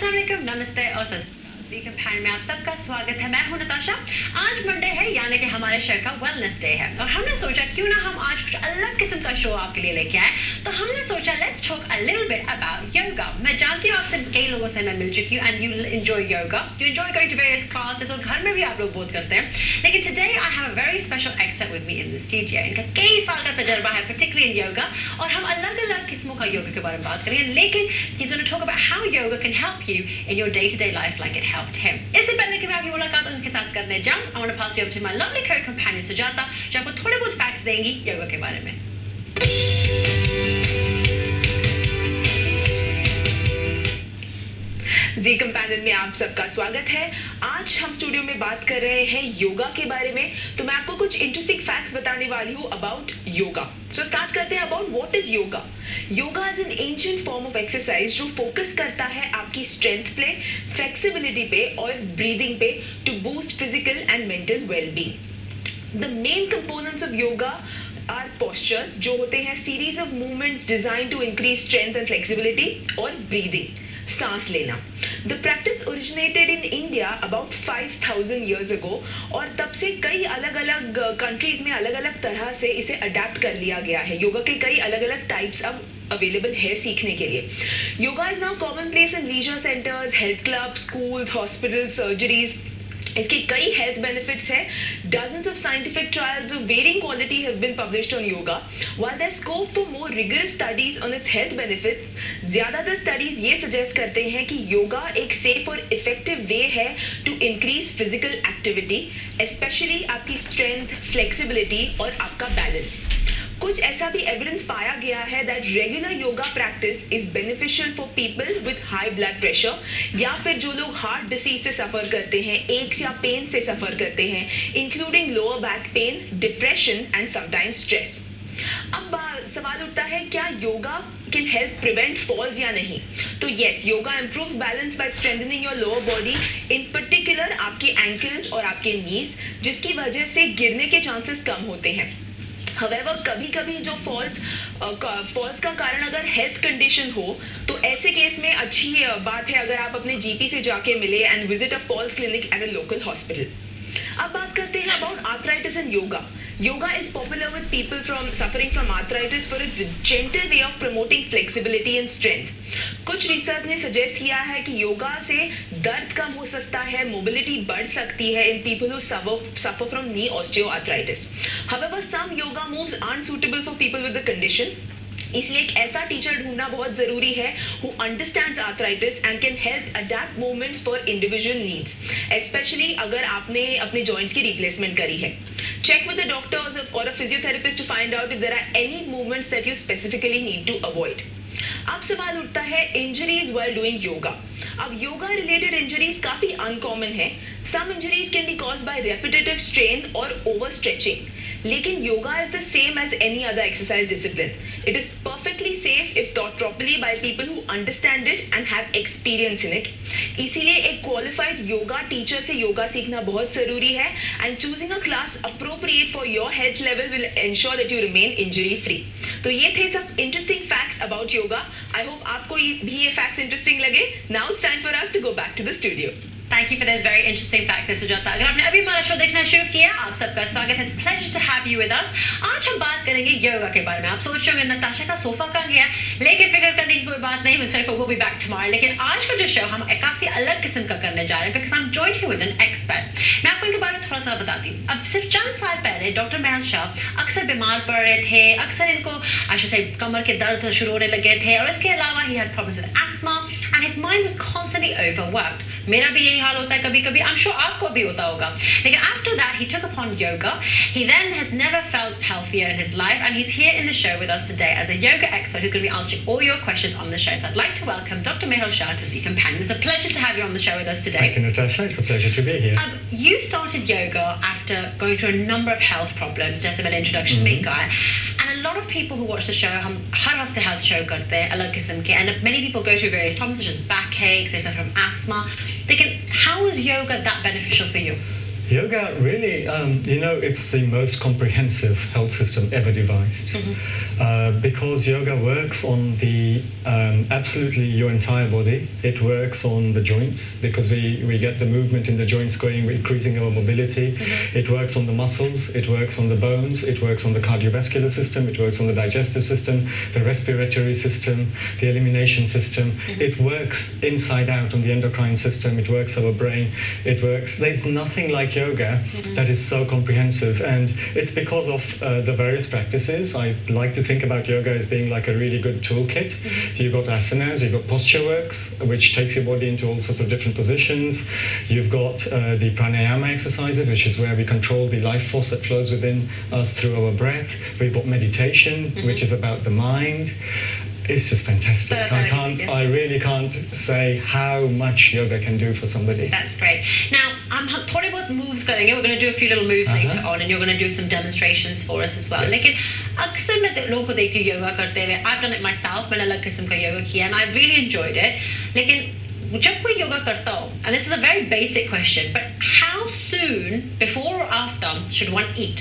अस्सलाम वालेकुम, नमस्ते और कंपेनियन में आप सबका स्वागत है। मैं हूं नताशा। आज मंडे है, यानी कि हमारे शो का वेलनेस डे है और हमने सोचा क्यों ना हम आज कुछ अलग किस्म का शो आपके लिए लेके आए। तो हमने सोचा let's talk a little bit about yoga. मैं जानती हूँ आपसे कई लोगों से मैं मिल चुकी हूँ and you enjoy yoga, you enjoy going to various classes और घर में भी आप लोग बहुत करते हैं। लेकिन today I have a very special expert with me in the studio. इनका कई साल का तजुर्बा है पर्टिकुलरली इन योगा और हम अलग अलग किस्मों का योगा के बारे में बात करेंगे। लेकिन he's going to talk about how yoga can help you in your day-to-day life like it helped him. इससे पहले कि मैं आपकी मुलाकात उनके साथ करने जाऊं, I want to pass you over to my lovely co-companion Sujata, जो आपको थोड़े बहुत फैक्ट्स देंगी योगा के बारे में। जी कंपेनियन में आप सबका स्वागत है। आज हम स्टूडियो में बात कर रहे हैं योगा के बारे में। तो मैं आपको कुछ इंटरेस्टिंग फैक्ट्स बताने वाली हूँ अबाउट योगा। सो स्टार्ट करते हैं about what is yoga. Yoga is an ancient form of exercise जो फोकस करता है आपकी स्ट्रेंथ पे, फ्लेक्सिबिलिटी पे और ब्रीदिंग पे to boost physical and mental wellbeing. The main components of yoga are postures, जो होते हैं series of movements design to increase strength and flexibility, और ब्रीदिंग, सांस लेना। The practice originated in India about 5000 years ago और तब से कई अलग अलग कंट्रीज में अलग अलग तरह से इसे अडेप्ट कर लिया गया है। योगा के कई अलग अलग टाइप्स अब अवेलेबल है सीखने के लिए। Yoga is now common place in leisure centres, health club, schools, hospitals, surgeries. इसके कई हेल्थ बेनिफिट्स हैं। Dozens of scientific trials of varying quality have been published on yoga. While there's scope for more rigorous studies on its health benefits, ज्यादातर studies ये suggest करते हैं कि योगा एक safe और इफेक्टिव वे है to increase physical activity, specially आपकी strength, flexibility और आपका बैलेंस। कुछ ऐसा भी एविडेंस पाया गया है that regular yoga practice is beneficial for people with high blood pressure या फिर जो लोग हार्ट डिसीज से सफर करते हैं, एक्स या पेन से सफर करते हैं, including lower back pain, depression and sometimes stress. अब सवाल उठता है, क्या yoga can help prevent falls या नहीं? तो yes, yoga improve balance by strengthening your lower body, in particular आपके एंकल्स और आपके नीज, जिसकी वजह से गिरने के चांसेस कम होते हैं। However, कभी कभी जो फॉल्स का कारण अगर हेल्थ कंडीशन हो तो ऐसे केस में अच्छी बात है अगर आप अपने जीपी से जाके मिले and visit a falls clinic at a local hospital. अब बात करते हैं about arthritis and yoga. Yoga is popular with people suffering from arthritis for its gentle way of promoting flexibility and strength. कुछ रिसर्च ने सजेस्ट किया है कि योगा से दर्द कम हो सकता है, मोबिलिटी बढ़ सकती है in people who suffer from knee osteoarthritis. However, some yoga moves aren't suitable for people with the condition. इसलिए एक ऐसा टीचर ढूंढना बहुत जरूरी है who understands arthritis and can help adapt movements for individual needs, especially अगर आपने अपने joints की replacement करी है। Check with the doctor or a physiotherapist to find out if there are any movements that you specifically need to avoid. अब सवाल उठता है इंजरीज while doing yoga। अब योगा रिलेटेड इंजरीज काफी अनकॉमन है। Some injuries can be caused by repetitive strain or overstretching. लेकिन yoga is the same as any other exercise discipline. It is perfectly safe if taught properly by people who understand it and have experience in it. इसीलिए एक qualified yoga teacher से योगा सीखना बहुत जरूरी है and choosing a class appropriate for your health level will ensure that you remain injury free. तो ये थे सब interesting facts about yoga. I hope आपको भी ये facts interesting लगे. Now it's time for us to go back to the studio. Thank you for those very interesting facts, Sujata. अगर आपने अभी हमारा शो देखना शुरू किया, आप सबका स्वागत है। It's a pleasure to have you with us. आज हम बात करेंगे योगा के बारे में। आप सोच रहे होंगे नताशा का सोफा कहाँ गया, लेकिन फिक्र करने की कोई बात नहीं, sofa will be back tomorrow। लेकिन आज का जो शो हम काफी अलग किस्म का करने जा रहे हैं because I'm joined here with an expert। मैं आपको इनके बारे में थोड़ा सा बताती हूँ। अब सिर्फ चंद साल पहले डॉक्टर मेहुल शाह अक्सर बीमार पड़ रहे थे, अक्सर इनको कमर के दर्द शुरू होने लगे थे और इसके अलावा he had problems with asthma and his mind was constantly overworked। मेरा भी यही हाल होता है कभी कभी, I'm sure आपको भी होता होगा। लेकिन after that he took upon yoga. He then has never felt healthier in his life and he's here in the show with us today as a yoga expert who's going to be answering all your questions on the show. So I'd like to welcome Dr Mehul Shah to the companion. It's a pleasure to have you on the show with us today. Thank you, Natasha. It's a pleasure to be here. You started yoga after going through a number of health problems, जैसे मैंने introduction में कहा है, and a lot of people who watch the show, हम हर हफ्ते health show करते हैं अलग किस्म के, and many people go through various problems such as backaches, they suffer from asthma. Lekin how is yoga that beneficial for you? Yoga really, it's the most comprehensive health system ever devised. Because yoga works on the absolutely your entire body. It works on the joints because we get the movement in the joints going, increasing our mobility. It works on the muscles. It works on the bones. It works on the cardiovascular system. It works on the digestive system, the respiratory system, the elimination system. It works inside out on the endocrine system. It works our brain. It works. There's nothing like yoga that is so comprehensive, and it's because of the various practices. I like to think about yoga as being like a really good toolkit. You've got asanas, you've got posture works, which takes your body into all sorts of different positions. You've got the pranayama exercises, which is where we control the life force that flows within us through our breath. We've got meditation, which is about the mind. It's just fantastic. I really can't say how much yoga can do for somebody. That's great. Now, I'm थोड़े बहुत moves करेंगे. We're going to do a few little moves later on, and you're going to do some demonstrations for us as well. Yes. लेकिन अक्सर मैं लोगों को देखती हूँ योगा करते हुए. I've done it myself. मैंने अलग किस्म का योगा किया, and I really enjoyed it. लेकिन जब कोई योगा करता हो, and this is a very basic question, but how soon before or after should one eat?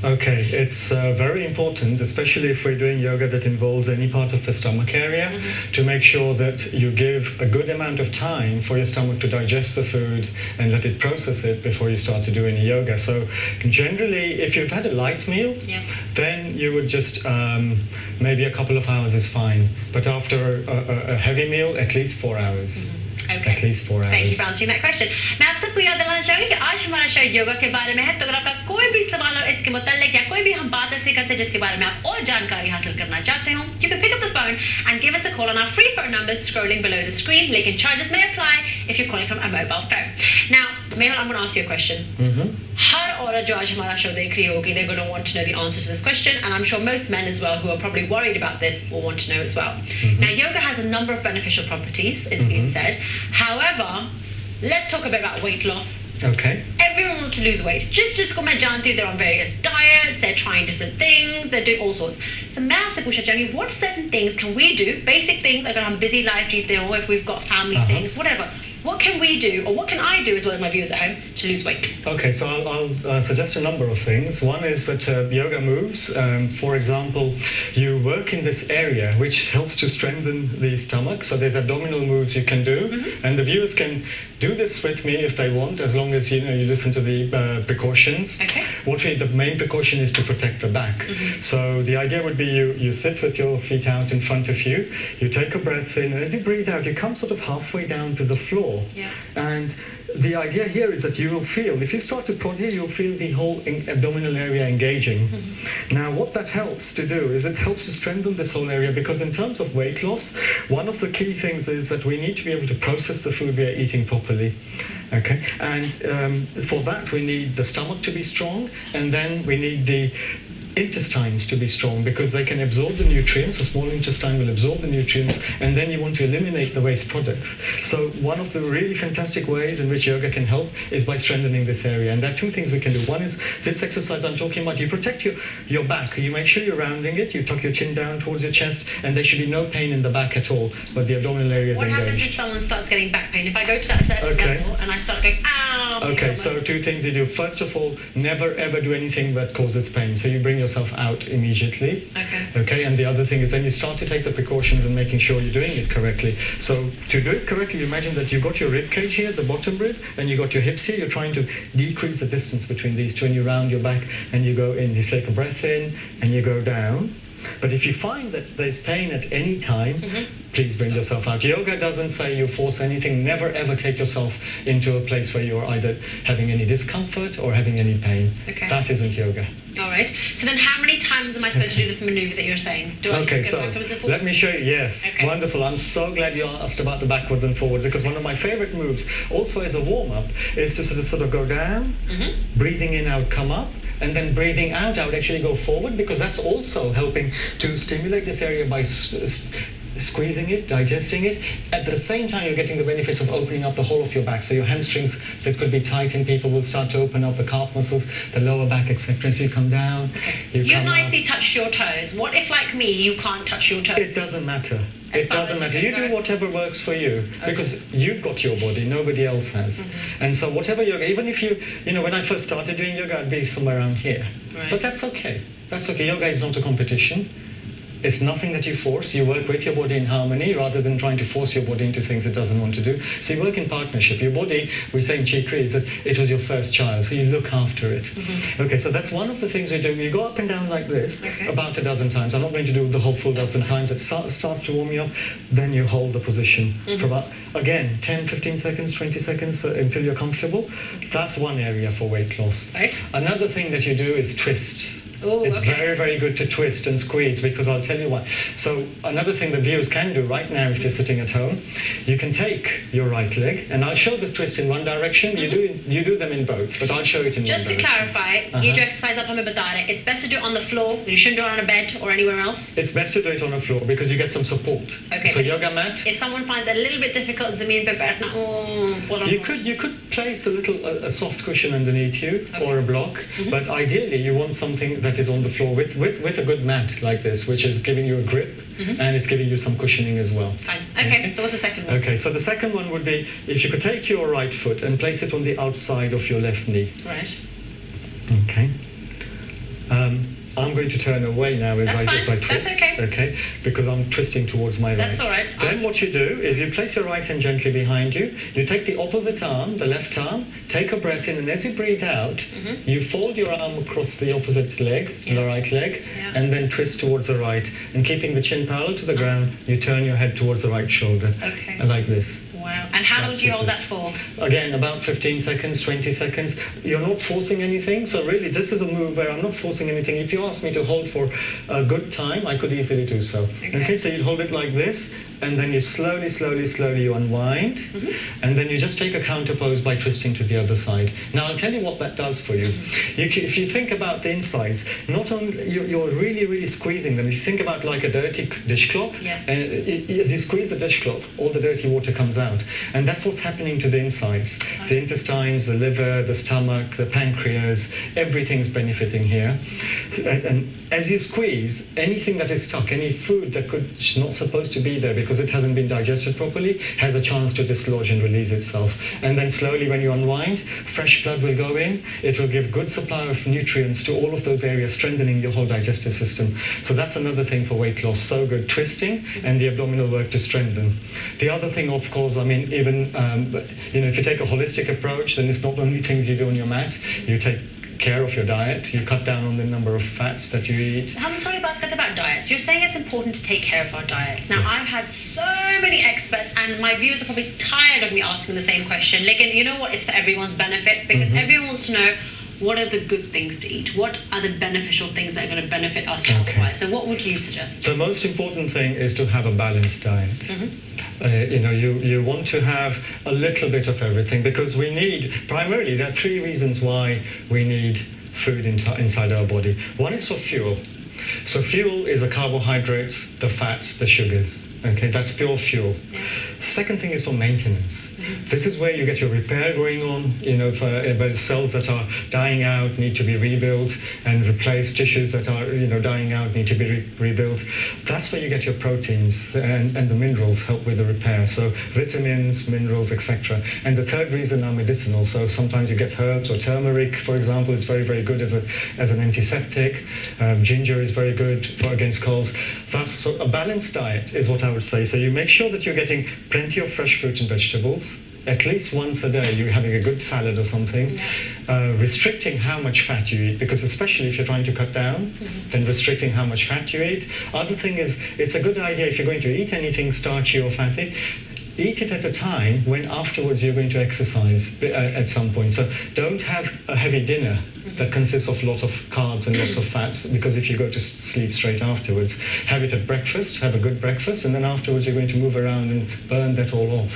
Okay, it's very important, especially if we're doing yoga that involves any part of the stomach area, to make sure that you give a good amount of time for your stomach to digest the food and let it process it before you start to do any yoga. So generally, if you've had a light meal, then you would just maybe a couple of hours is fine. But after a heavy meal, at least 4 hours. Okay. At least 4 hours. Thank you for answering that question. मैं आप सबको याद दिलाना चाहूँगी कि आज हमारा show yoga के बारे में है, तो अगर आपका कोई भी सवाल हो इसके मुताल्लिक या कोई भी हम बात ऐसे करते हैं जिसके बारे में आप और जानकारी हासिल करना चाहते हो, you can pick up the phone and give us a call on our free phone numbers scrolling below the screen. लेकिन charges may apply if you're calling from a mobile phone. Now, Mehul, I'm going to ask you a question. हर औरत जो आज हमारा show देख रही होगी, they're going to want to know the answer to this question, and I'm sure most men as well who are probably worried about this will want to know as well. Now, yoga has a number of beneficial properties, it's been said. However, let's talk a bit about weight loss. Okay. Everyone wants to lose weight. Just को मैं जानती हूँ, they're on various diets, they're trying different things, they're doing all sorts. So मैं आपसे पूछना चाहूँगी, what certain things can we do, basic things, अगर हम busy life जीते हो, if we've got family things, whatever. What can we do, or what can I do as well as my viewers at home to lose weight? Okay, so I'll suggest a number of things. One is that yoga moves. For example, you work in this area which helps to strengthen the stomach. So there's abdominal moves you can do, and the viewers can do this with me if they want, as long as you listen to the precautions. Okay. The main precaution is to protect the back. So the idea would be you sit with your feet out in front of you. You take a breath in, and as you breathe out, you come sort of halfway down to the floor. Yeah. And the idea here is that you will feel, if you start to prod here, you'll feel the whole abdominal area engaging. Now, what that helps to do is it helps to strengthen this whole area, because in terms of weight loss, one of the key things is that we need to be able to process the food we are eating properly. Okay, and for that we need the stomach to be strong, and then we need the intestines to be strong, because they can absorb the nutrients. The small intestine will absorb the nutrients, and then you want to eliminate the waste products. So one of the really fantastic ways in which yoga can help is by strengthening this area, and there are two things we can do. One is this exercise I'm talking about. You protect your back. You make sure you're rounding it. You tuck your chin down towards your chest, and there should be no pain in the back at all, but the abdominal area is engaged. What happens if someone starts getting back pain? If I go to that certain level and I start going, ow! Okay, so two things you do. First of all, never ever do anything that causes pain. So you bring yourself out immediately. Okay, and the other thing is then you start to take the precautions and making sure you're doing it correctly. So to do it correctly, you imagine that you've got your rib cage here, the bottom rib, and you've got your hips here. You're trying to decrease the distance between these two, and you round your back, and you go in. You take a breath in, and you go down. But if you find that there's pain at any time, please bring yourself out. Yoga doesn't say you force anything. Never ever take yourself into a place where you're either having any discomfort or having any pain. Okay. That isn't yoga. All right. So then how many times am I supposed to do this maneuver that you're saying? Do I just go backwards and forwards? Let me show you. Yes. Okay. Wonderful. I'm so glad you asked about the backwards and forwards, because one of my favorite moves, also as a warm-up, is to sort of go down, breathing in, out, come up, and then breathing out, I would actually go forward, because that's also helping to stimulate this area by squeezing it, digesting it. At the same time, you're getting the benefits of opening up the whole of your back. So your hamstrings that could be tight in people will start to open up, the calf muscles, the lower back, etc. So you come down. You nicely touch your toes. What if, like me, you can't touch your toes? It doesn't matter. It doesn't matter. You do whatever works for you, because you've got your body, nobody else has. And so whatever yoga, even if when I first started doing yoga, I'd be somewhere around here. Right. But that's okay. That's okay. Yoga is not a competition. It's nothing that you force. You work with your body in harmony rather than trying to force your body into things it doesn't want to do. So you work in partnership. Your body, we say in Chikri, is that it was your first child, so you look after it. Okay, so that's one of the things we do. You go up and down like this about a dozen times. I'm not going to do the whole full dozen times. It starts to warm you up. Then you hold the position for about, again, 10, 15 seconds, 20 seconds until you're comfortable. That's one area for weight loss. Right. Another thing that you do is twist. Ooh, it's very, very good to twist and squeeze, because I'll tell you why. So another thing the viewers can do right now, if they're sitting at home, you can take your right leg, and I'll show this twist in one direction. You do them in both, but I'll show it in Just one direction. to clarify, ये जो exercise आप हमें बता रहे हैं, it's best to do it on the floor. You shouldn't do it on a bed or anywhere else. It's best to do it on the floor because you get some support. Okay. So yoga mat. If someone finds it a little bit difficult, ज़मीन पे बैठना, You could place a soft cushion underneath you or a block, but ideally you want something that is on the floor with a good mat like this, which is giving you a grip and it's giving you some cushioning as well. Fine. Okay, so what's the second one? Okay, so the second one would be if you could take your right foot and place it on the outside of your left knee. Right. Okay. I'm going to turn away now as I twist. That's okay. Okay, because I'm twisting towards my right. That's all right. Then what you do is you place your right hand gently behind you. You take the opposite arm, the left arm, take a breath in, and as you breathe out, you fold your arm across the opposite leg, the right leg, and then twist towards the right. And keeping the chin parallel to the ground, you turn your head towards the right shoulder. Okay. Like this. Wow. And how long do you hold that for? Again, about 15 seconds, 20 seconds. You're not forcing anything. So really, this is a move where I'm not forcing anything. If you ask me to hold for a good time, I could easily do so. Okay, so you hold it like this, and then you slowly you unwind, and then you just take a counter pose by twisting to the other side. Now, I'll tell you what that does for you. If you think about the insides, not only you're really squeezing them. If you think about like a dirty dishcloth, as you squeeze the dishcloth, all the dirty water comes out. And that's what's happening to the insides. The intestines, the liver, the stomach, the pancreas, everything's benefiting here. And as you squeeze, anything that is stuck, any food that is not supposed to be there because it hasn't been digested properly, has a chance to dislodge and release itself. And then slowly when you unwind, fresh blood will go in. It will give good supply of nutrients to all of those areas, strengthening your whole digestive system. So that's another thing for weight loss. So good, twisting and the abdominal work to strengthen. The other thing, of course, even if you take a holistic approach, then it's not only things you do on your mat. You take care of your diet. You cut down on the number of fats that you eat. I'm sorry about diets. You're saying it's important to take care of our diets. Now, I've had so many experts, and my viewers are probably tired of me asking the same question. Like, and you know what? It's for everyone's benefit, because everyone wants to know, what are the good things to eat? What are the beneficial things that are going to benefit us health-wise? So what would you suggest? The most important thing is to have a balanced diet. You want to have a little bit of everything, because we need, primarily, there are three reasons why we need food inside our body. One is for fuel. So fuel is the carbohydrates, the fats, the sugars. Okay, that's pure fuel. Second thing is for maintenance. This is where you get your repair going on, for cells that are dying out need to be rebuilt and replaced, tissues that are, dying out need to be rebuilt. That's where you get your proteins and the minerals help with the repair. So vitamins, minerals, etc. And the third reason are medicinal. So sometimes you get herbs or turmeric, for example, it's very, very good as an antiseptic. Ginger is very good against colds. So a balanced diet is what I would say. So you make sure that you're getting plenty of fresh fruit and vegetables. At least once a day you're having a good salad or something. Restricting how much fat you eat, because especially if you're trying to cut down, then restricting how much fat you eat. Other thing is, it's a good idea if you're going to eat anything starchy or fatty, eat it at a time when afterwards you're going to exercise at some point. So don't have a heavy dinner that consists of lots of carbs and lots of fats, because if you go to sleep straight afterwards, have it at breakfast, have a good breakfast, and then afterwards you're going to move around and burn that all off.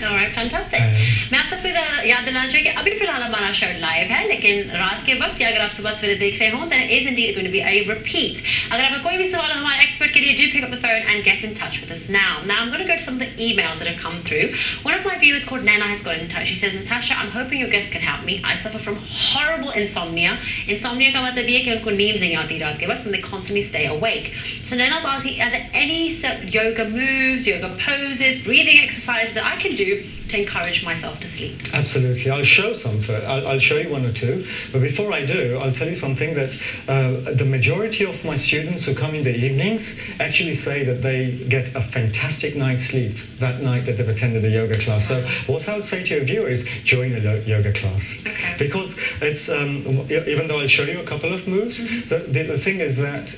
Alright, fantastic. मैं आप सबको याद दिलाना चाहिए कि अभी फिलहाल हमारा शो लाइव है, लेकिन रात के वक्त या अगर आप सुबह सवेरे देख रहे हो, then it is indeed going to be a repeat. अगर आपका कोई भी सवाल हो हमारे expert के लिए, do pick up the phone and get in touch with us now. Now I'm going to go to some of the emails that have come through. One of my viewers called Nana has got in touch. She says, Natasha, I'm hoping your guest can help me. I suffer from horrible insomnia. Insomnia का मतलब ये है कि उनको नींद नहीं आती रात के वक्त and they constantly stay awake. So Nana's asking, are there any yoga moves, yoga poses, breathing exercises that I can do to encourage myself to sleep? Absolutely. I'll show some. I'll show you one or two. But before I do, I'll tell you something that the majority of my students who come in the evenings actually say that they get a fantastic night's sleep that night that they've attended a yoga class. So what I would say to your viewer is join a yoga class. Okay. Because it's, even though I'll show you a couple of moves, the thing is that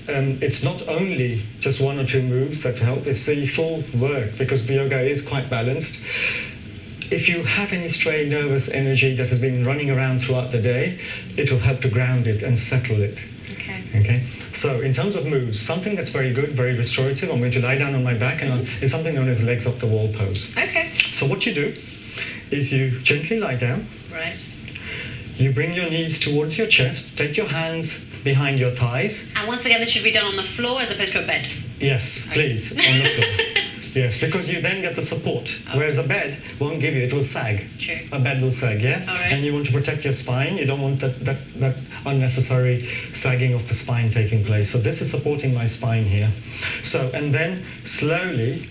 it's not only just one or two moves that help, it's the full work, because yoga is quite balanced. If you have any stray nervous energy that has been running around throughout the day, it will help to ground it and settle it. Okay. So in terms of moves, something that's very good, very restorative, I'm going to lie down on my back, and is something known as legs up the wall pose. Okay. So what you do is you gently lie down. Right. You bring your knees towards your chest, take your hands behind your thighs. And once again, this should be done on the floor as opposed to a bed. Yes, please, on the floor. Yes, because you then get the support, whereas a bed won't give you, it will sag. True. A bed will sag, yeah? All right. And you want to protect your spine, you don't want that unnecessary sagging of the spine taking place. So this is supporting my spine here. So, and then slowly,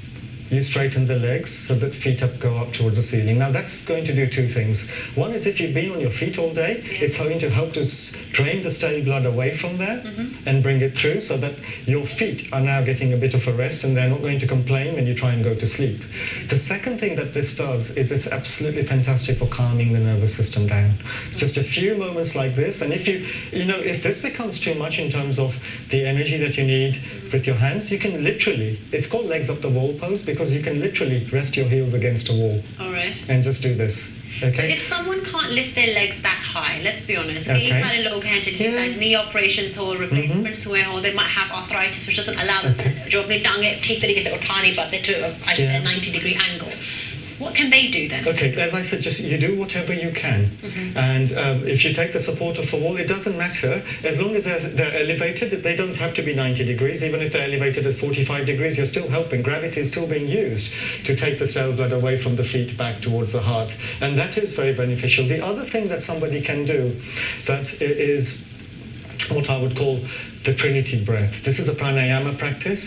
you straighten the legs so that feet go up towards the ceiling. Now that's going to do two things. One is if you've been on your feet all day, it's going to help to drain the stale blood away from there and bring it through so that your feet are now getting a bit of a rest and they're not going to complain when you try and go to sleep. The second thing that this does is it's absolutely fantastic for calming the nervous system down. Just a few moments like this, and if if this becomes too much in terms of the energy that you need with your hands, you can literally, it's called legs up the wall pose, because you can literally rest your heels against a wall. All right. And just do this. Okay? So if someone can't lift their legs that high, let's be honest, Okay. knee operations or replacements or they might have arthritis which doesn't allow them to अपनी टांगे ठीक तरीके से उठा नहीं पाते to a 90-degree angle. What can they do then? Okay, as I said, just you do whatever you can. And if you take the support of the wall, it doesn't matter. As long as they're elevated, they don't have to be 90 degrees. Even if they're elevated at 45 degrees, you're still helping. Gravity is still being used to take the stale blood away from the feet back towards the heart. And that is very beneficial. The other thing that somebody can do that is what I would call the Trinity breath. This is a pranayama practice,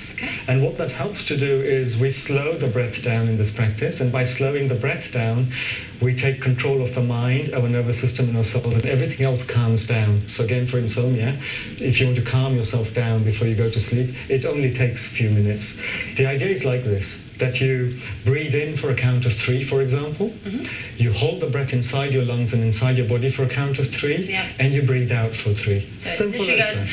and what that helps to do is we slow the breath down in this practice, and by slowing the breath down, we take control of the mind, our nervous system and our cells, and everything else calms down. So again, for insomnia, if you want to calm yourself down before you go to sleep, it only takes a few minutes. The idea is like this, that you breathe in for a count of 3, for example. You hold the breath inside your lungs and inside your body for a count of 3, and you breathe out for 3. So Simple as that.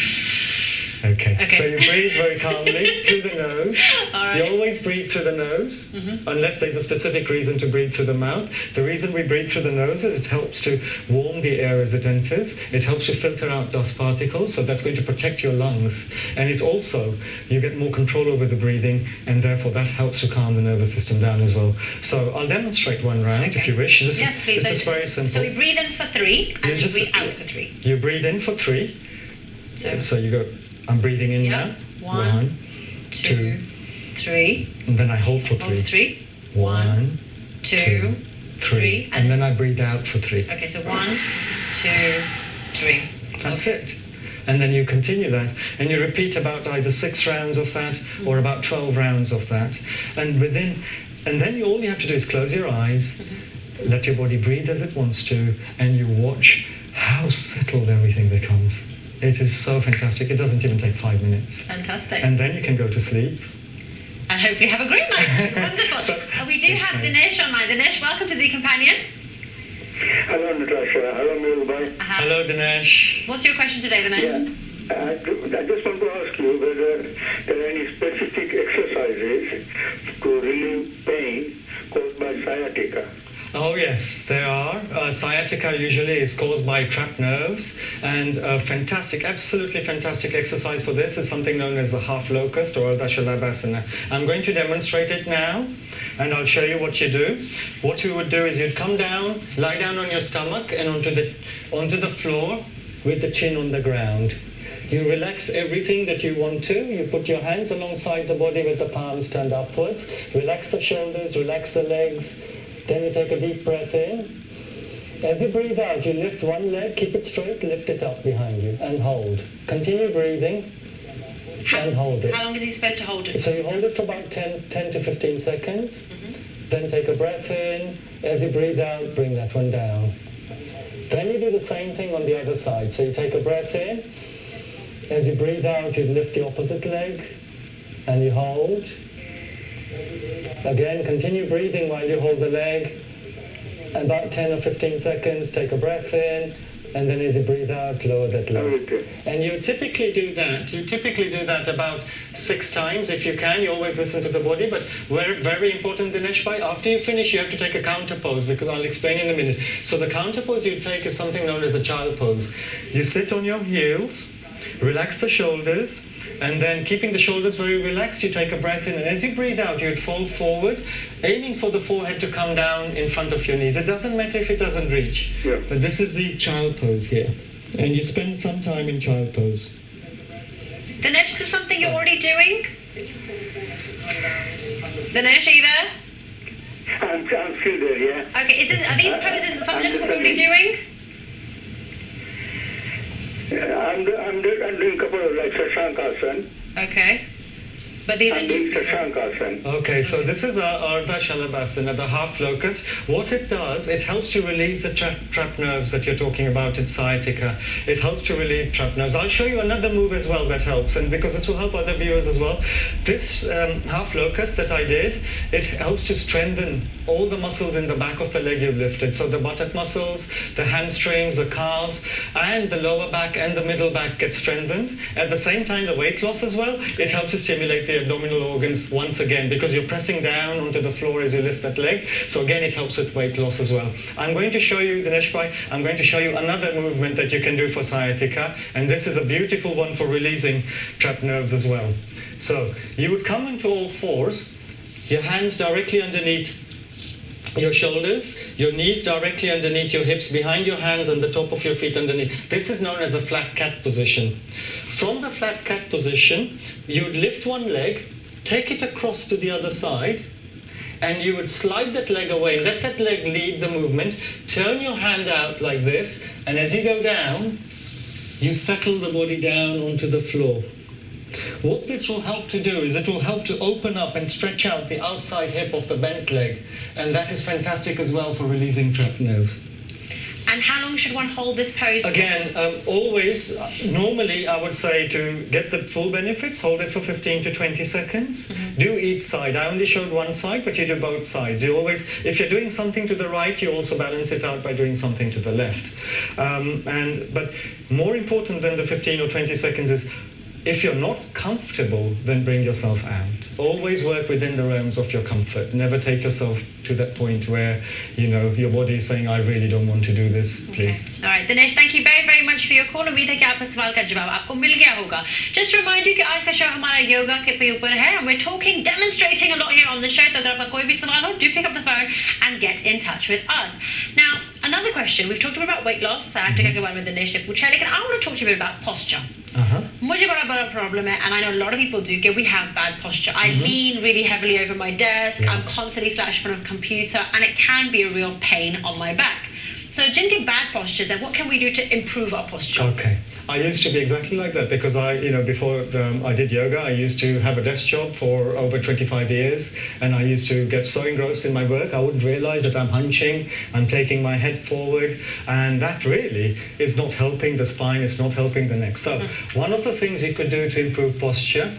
Okay. So you breathe very calmly through the nose. All right. You always breathe through the nose, unless there's a specific reason to breathe through the mouth. The reason we breathe through the nose is it helps to warm the air as it enters. It helps to filter out dust particles, so that's going to protect your lungs. And it also, you get more control over the breathing, and therefore that helps to calm the nervous system down as well. So I'll demonstrate one round if you wish. This is very simple. So we breathe in for 3 and you breathe out for 3. You breathe in for 3. So you go, I'm breathing in now. 1, 2, 3. And then I hold for 3. Hold 3. 1, 2, 3. And then I breathe out for 3. Okay, so 1, 2, 3. That's it. And then you continue that, and you repeat about either 6 rounds of that or about 12 rounds of that. And then all you have to do is close your eyes, let your body breathe as it wants to, and you watch how settled everything becomes. It is so fantastic. It doesn't even take 5 minutes. Fantastic. And then you can go to sleep. And hopefully have a great night. Wonderful. We do have Dinesh online. Dinesh, welcome to The Companion. Hello, Natasha. Hello, Mehul Bhai. Hello, Dinesh. What's your question today, Dinesh? Yeah. I just want to ask you whether there are any specific exercises to relieve pain caused by sciatica. Oh yes, there are. Sciatica usually is caused by trapped nerves, and a fantastic, absolutely fantastic exercise for this is something known as the half locust or Ardha Shalabhasana. I'm going to demonstrate it now, and I'll show you what you do. What you would do is you'd come down, lie down on your stomach and onto the floor with the chin on the ground. You relax everything that you want to. You put your hands alongside the body with the palms turned upwards. Relax the shoulders, relax the legs. Then you take a deep breath in. As you breathe out, you lift one leg, keep it straight, lift it up behind you and hold. Continue breathing and hold it. How long is he supposed to hold it? So you hold it for about 10 to 15 seconds. Then take a breath in. As you breathe out, bring that one down. Then you do the same thing on the other side. So you take a breath in. As you breathe out, you lift the opposite leg and you hold. Again, continue breathing while you hold the leg. About 10 or 15 seconds, take a breath in, and then as you breathe out, lower that leg. And you typically do that about 6 times if you can. You always listen to the body, but very, very important, Dinesh bhai, after you finish, you have to take a counter pose, because I'll explain in a minute. So the counter pose you take is something known as a child pose. You sit on your heels, relax the shoulders, and then keeping the shoulders very relaxed, you take a breath in, and as you breathe out, you'd fall forward, aiming for the forehead to come down in front of your knees. It doesn't matter if it doesn't reach, but this is the child pose here. And you spend some time in child pose. Dinesh, is this something you're already doing? Dinesh, are you there? I'm still there, yeah. Okay, are these poses something that you're already doing? I'm doing a couple of like Shashankasana. Okay. But these I'm doing Shashankasana. Okay, so this is our Ardha Shalabhasana, the half locust. What it does, it helps to release the trapped nerves that you're talking about in sciatica. It helps to relieve trapped nerves. I'll show you another move as well that helps, and because this will help other viewers as well. This half locust that I did, it helps to strengthen all the muscles in the back of the leg you've lifted. So the buttock muscles, the hamstrings, the calves, and the lower back and the middle back get strengthened. At the same time, the weight loss as well, it helps to stimulate the abdominal organs once again, because you're pressing down onto the floor as you lift that leg. So again, it helps with weight loss as well. I'm going to show you, Dinesh bhai, I'm going to show you another movement that you can do for sciatica, and this is a beautiful one for releasing trapped nerves as well. So you would come into all fours, your hands directly underneath your shoulders, your knees directly underneath your hips, behind your hands and the top of your feet underneath. This is known as a flat cat position. From the flat cat position, you would lift one leg, take it across to the other side, and you would slide that leg away, let that leg lead the movement, turn your hand out like this, and as you go down, you settle the body down onto the floor. What this will help to do is it will help to open up and stretch out the outside hip of the bent leg, and that is fantastic as well for releasing trapped nerves. And how long should one hold this pose? Again, always, normally I would say to get the full benefits, hold it for 15 to 20 seconds. Do each side. I only showed one side, but you do both sides. You always, if you're doing something to the right, you also balance it out by doing something to the left. But more important than the 15 or 20 seconds is, if you're not comfortable, then bring yourself out. Always work within the realms of your comfort. Never take yourself to that point where, your body is saying, I really don't want to do this, please. Okay. All right, Dinesh, thank you very, very much for your call. उम्मीद है कि आपका सवाल का जवाब आपको मिल गया होगा. Just to remind you कि आज का शो हमारा योगा के ऊपर है, and we're talking, demonstrating a lot here on the show. तो अगर आपका कोई भी सवाल हो, do pick up the phone and get in touch with us. Now, another question. We've talked about weight loss. Sciatica के बारे में दिनेश ने पूछा, लेकिन I want to talk to you a bit about posture. मुझे बड़ा problem है, and I know a lot of people do, we have bad posture. I lean really heavily over my desk. I'm constantly slouched in front of a computer, and it can be a real pain on my back. So, जिनके bad postures, then what can we do to improve our posture? Okay. I used to be exactly like that, because before I did yoga, I used to have a desk job for over 25 years, and I used to get so engrossed in my work, I wouldn't realize that I'm hunching, I'm taking my head forward, and that really is not helping the spine, it's not helping the neck. So, one of the things you could do to improve posture,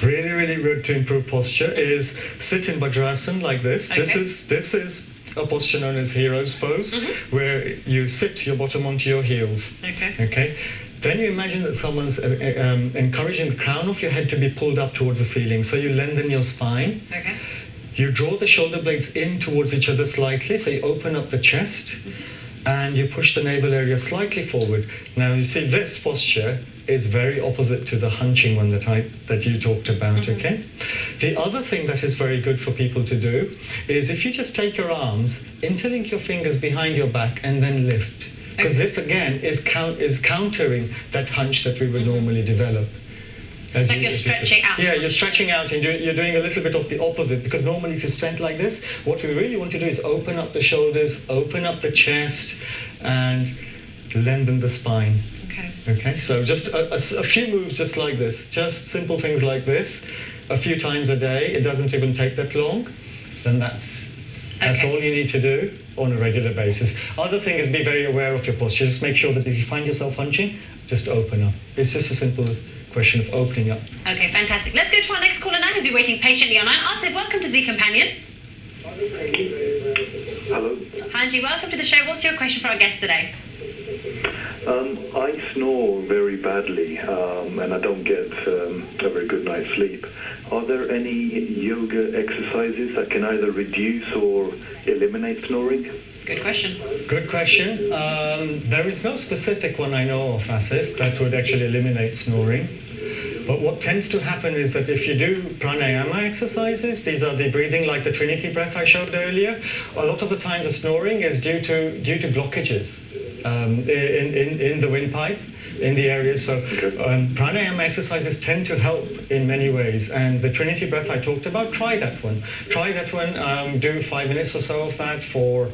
really, really good to improve posture, is sit in Vajrasana like this. Okay. This is a posture known as hero's pose, where you sit your bottom onto your heels. Okay. Then you imagine that someone's encouraging the crown of your head to be pulled up towards the ceiling. So you lengthen your spine. Okay. You draw the shoulder blades in towards each other slightly, so you open up the chest and you push the navel area slightly forward. Now you see this posture is very opposite to the hunching one that you talked about, okay? The other thing that is very good for people to do is if you just take your arms, interlink your fingers behind your back and then lift. Because this again is countering that hunch that we would normally develop. It's like you're stretching out. Yeah, you're stretching out and you're doing a little bit of the opposite, because normally if you stand like this, what we really want to do is open up the shoulders, open up the chest, and lengthen the spine. Okay, so just a few moves just like this, just simple things like this, a few times a day. It doesn't even take that long. Then that's all you need to do on a regular basis. Other thing is be very aware of your posture. Just make sure that if you find yourself hunching, just open up. It's just a simple question of opening up. Okay, fantastic. Let's go to our next caller now, who's been waiting patiently online. Asif, welcome to Z Companion. Hello. Hanji, welcome to the show. What's your question for our guest today? I snore very badly and I don't get a very good night's sleep. Are there any yoga exercises that can either reduce or eliminate snoring? Good question. Good question. There is no specific one I know of, Asif, that would actually eliminate snoring. But what tends to happen is that if you do pranayama exercises, these are the breathing like the Trinity breath I showed earlier, a lot of the time the snoring is due to blockages in the windpipe, in the areas. So pranayama exercises tend to help in many ways. And the Trinity breath I talked about, try that one. Do 5 minutes or so of that for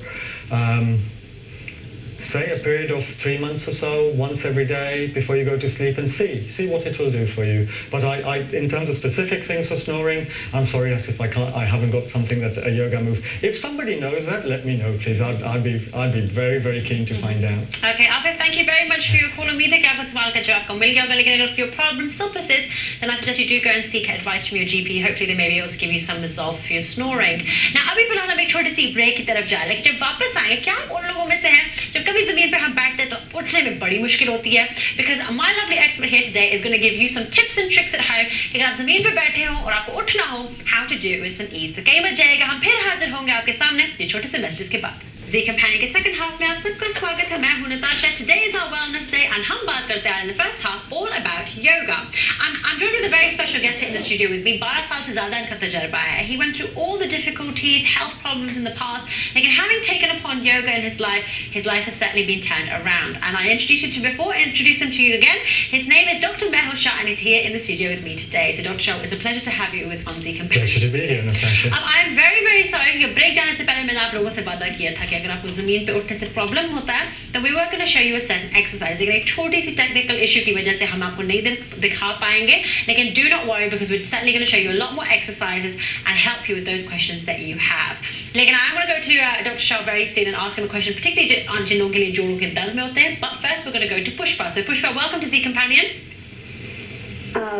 say a period of 3 months or so, once every day before you go to sleep, and see what it will do for you. But I in terms of specific things for snoring, I'm sorry, Asif, I haven't got something that's a yoga move. If somebody knows that, let me know, please. I'd be very, very keen to find out. Okay, Asif, thank you very much for your call. उम्मीद है कि आपको सवाल का जवाब मिल गया होगा. लेकिन अगर if your problem still persists, then I suggest you do go and seek advice from your GP. Hopefully they may be able to give you some resolve for your snoring. Now, अभी फिलहाल हम एक छोटी सी break की तरफ जा रहे हैं. जब वापस आएंगे, क्या आप उन लोगों में से हैं जब कभी जमीन पे हम बैठते हैं तो उठने में बड़ी मुश्किल होती है? Because my lovely expert here today is going to give you some tips and tricks at home कि अगर आप जमीन पे बैठे हो और आपको उठना हो, how to do it with some ease. तो कई बज जाएगा, हम फिर हाजिर होंगे आपके सामने ये छोटे से मैसेज के बाद. Z Companion के second half में आप सबका स्वागत है. मैं हूं Natasha. Today is our wellness day and हम बात करते हैं in the first half all about yoga. I'm joined with a very special guest in the studio with me. 12 साल से ज़्यादा इनका तजर्बा है. He went through all the difficulties, health problems in the past. Like having taken upon yoga in his life has certainly been turned around. And I introduced him to you before, introduce him to you again. His name is Dr Mehul Shah and he's here in the studio with me today. So Dr Shah, it's a pleasure to have you with on Z Companion. Pleasure to be here, Natasha. I'm very, very sorry कि break जाने से पहले मैंने आप लोगों से वादा किया था कि अगर आपको जमीन पे उठने से प्रॉब्लम होता है तो we were going to show you a certain exercise. लेकिन एक छोटी सी टेक्निकल इशू की वजह से हम आपको नहीं दिखा पाएंगे. लेकिन do not worry because we're certainly going to show you a lot more exercises and help you with those questions that you have. लेकिन I'm going to go to Dr Shah very soon and ask him a question, particularly on जिन लोगों के लिए जोड़ों के दर्द में होते हैं. But first we're going to go to Pushpa. So Pushpa, welcome to Z Companion.